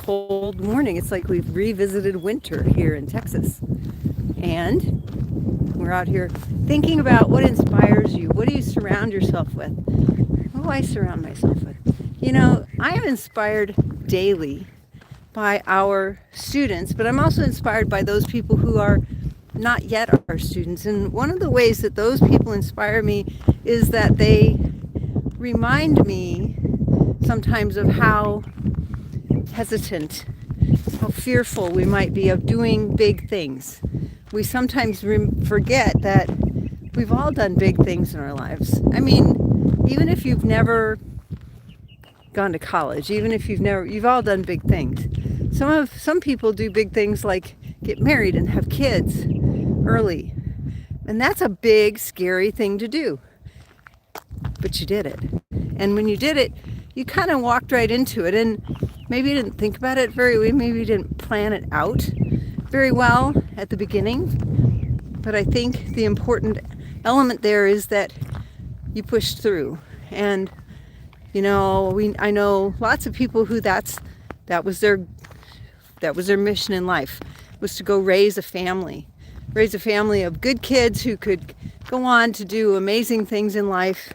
cold morning. It's like we've revisited winter here in Texas. And we're out here thinking about what inspires you. What do you surround yourself with? What do I surround myself with? I am inspired daily by our students, but I'm also inspired by those people who are not yet our students. And one of the ways that those people inspire me is that they remind me sometimes of how hesitant, how fearful we might be of doing big things. We sometimes forget that we've all done big things in our lives. I mean, even if you've never gone to college, even if you've all done big things. Some people do big things like get married and have kids early. And that's a big, scary thing to do. But you did it. And when you did it, you kind of walked right into it. And maybe you didn't think about it maybe you didn't plan it out very well at the beginning. But I think the important element there is that you pushed through. And I know lots of people who that was their mission in life, was to go raise a family of good kids who could go on to do amazing things in life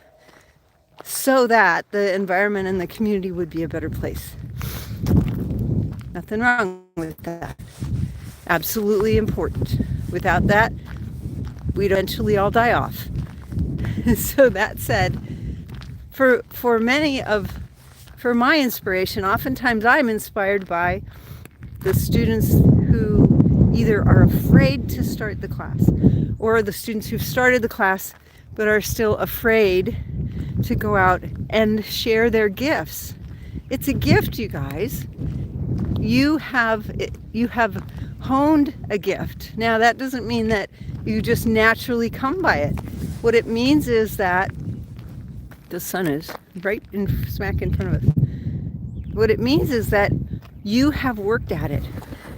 so that the environment and the community would be a better place. Nothing wrong with that. Absolutely important. Without that, we'd eventually all die off. So that said, for my inspiration, oftentimes I'm inspired by the students who either are afraid to start the class, or the students who've started the class but are still afraid to go out and share their gifts. It's a gift, you guys. You have honed a gift. Now, that doesn't mean that you just naturally come by it. What it means is that the sun is smack in front of us. What it means is that you have worked at it.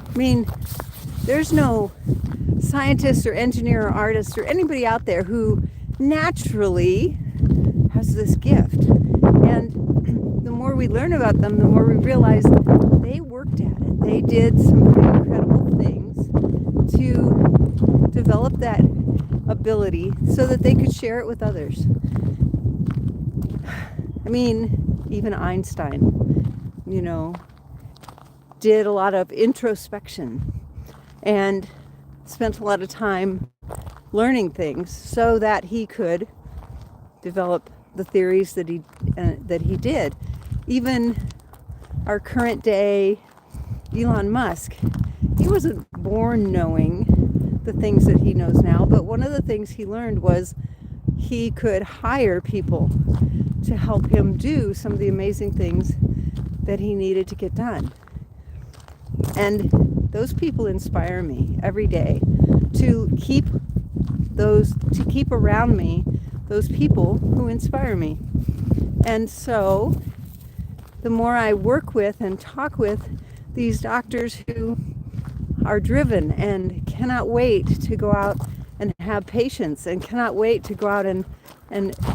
I mean, there's no scientist or engineer or artist or anybody out there who naturally has this gift. And the more we learn about them, the more we realize they worked at it. They did some pretty incredible things to develop that ability so that they could share it with others. I mean, even Einstein, did a lot of introspection and spent a lot of time learning things so that he could develop the theories that he did. Even our current day Elon Musk, he wasn't born knowing the things that he knows now, but one of the things he learned was he could hire people to help him do some of the amazing things that he needed to get done. And those people inspire me every day to keep around me those people who inspire me. And so the more I work with and talk with these doctors who are driven and cannot wait to go out and have patients and cannot wait to go out and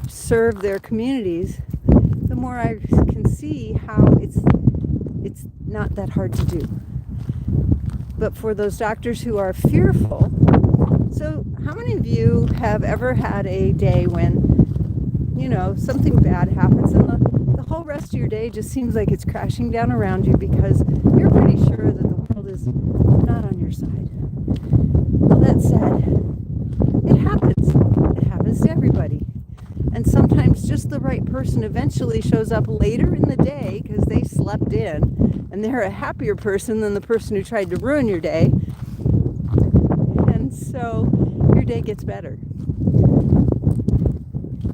serve their communities, the more I can see how it's not that hard to do. But for those doctors who are fearful, so how many of you have ever had a day when, something bad happens and the whole rest of your day just seems like it's crashing down around you because you're pretty sure that the world is not on your side? Well, that said, it happens. It happens to everybody. And sometimes just the right person eventually shows up later in the day because they slept in and they're a happier person than the person who tried to ruin your day. And so your day gets better.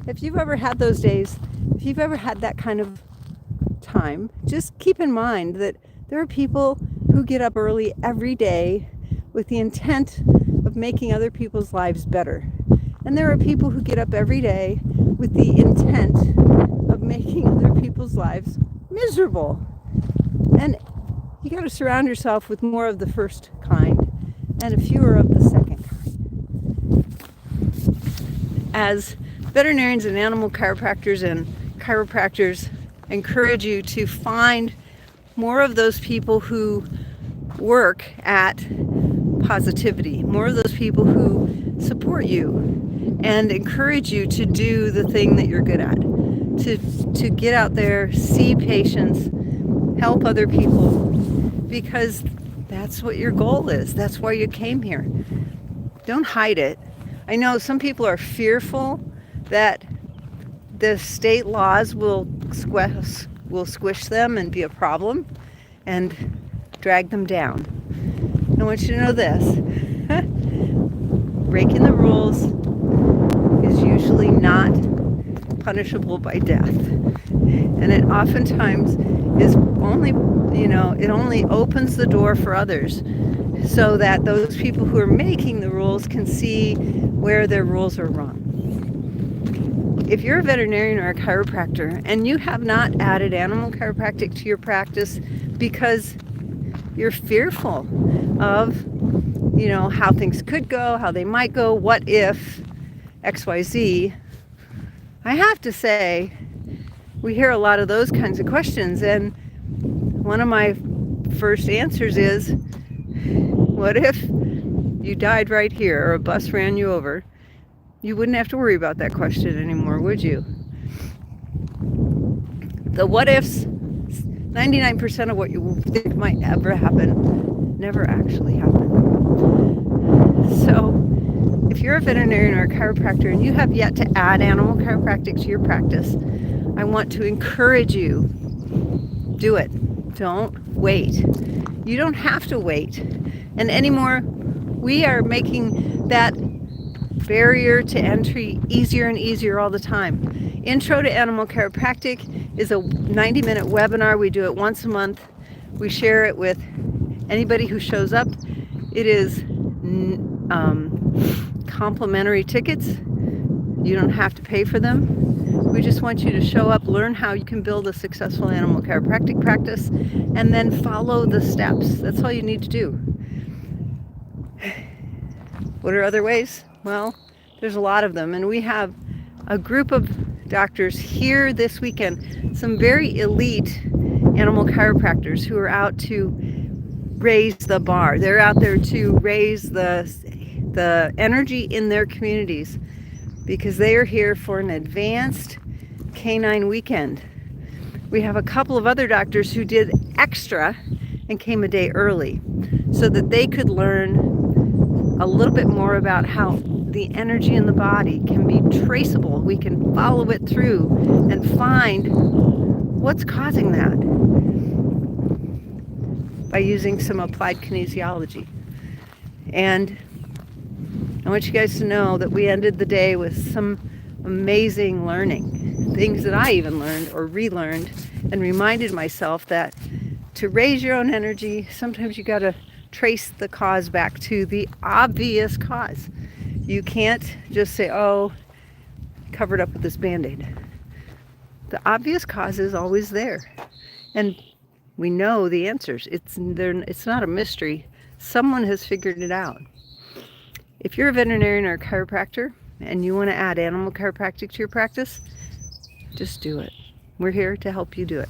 If you've ever had those days, if you've ever had that kind of time, just keep in mind that there are people who get up early every day with the intent of making other people's lives better. And there are people who get up every day with the intent of making other people's lives miserable. And you got to surround yourself with more of the first kind and a fewer of the second kind. As veterinarians and animal chiropractors encourage you to find more of those people who work at positivity, more of those people who support you and encourage you to do the thing that you're good at, to get out there, see patients, help other people, because that's what your goal is. That's why you came here. Don't hide it. I know some people are fearful that the state laws will squish them and be a problem and drag them down. I want you to know this. Breaking the rules is usually not punishable by death. And it oftentimes is only, it only opens the door for others so that those people who are making the rules can see where their rules are wrong. If you're a veterinarian or a chiropractor and you have not added animal chiropractic to your practice because you're fearful of, how things could go, how they might go, what if XYZ, I have to say, we hear a lot of those kinds of questions, and one of my first answers is, what if you died right here or a bus ran you over? You wouldn't have to worry about that question anymore, would you? The what ifs, 99% of what you think might ever happen, never actually happen. So if you're a veterinarian or a chiropractor and you have yet to add animal chiropractic to your practice, I want to encourage you, do it. Don't wait. You don't have to wait. And anymore, we are making that barrier to entry easier and easier all the time. Intro to Animal Chiropractic is a 90-minute webinar. We do it once a month. We share it with anybody who shows up. It is complimentary tickets. You don't have to pay for them. We just want you to show up, learn how you can build a successful animal chiropractic practice, and then follow the steps. That's all you need to do. What are other ways? Well, there's a lot of them, and we have a group of doctors here this weekend, some very elite animal chiropractors who are out to raise the bar. They're out there to raise the energy in their communities because they are here for an advanced canine weekend. We have a couple of other doctors who did extra and came a day early so that they could learn a little bit more about how the energy in the body can be traceable. We can follow it through and find what's causing that by using some applied kinesiology. And I want you guys to know that we ended the day with some amazing learning, things that I even learned or relearned, and reminded myself that to raise your own energy, sometimes you got to trace the cause back to the obvious cause. You can't just say, oh, covered up with this Band-Aid. The obvious cause is always there. And we know the answers. It's not a mystery. Someone has figured it out. If you're a veterinarian or a chiropractor and you want to add animal chiropractic to your practice, just do it. We're here to help you do it.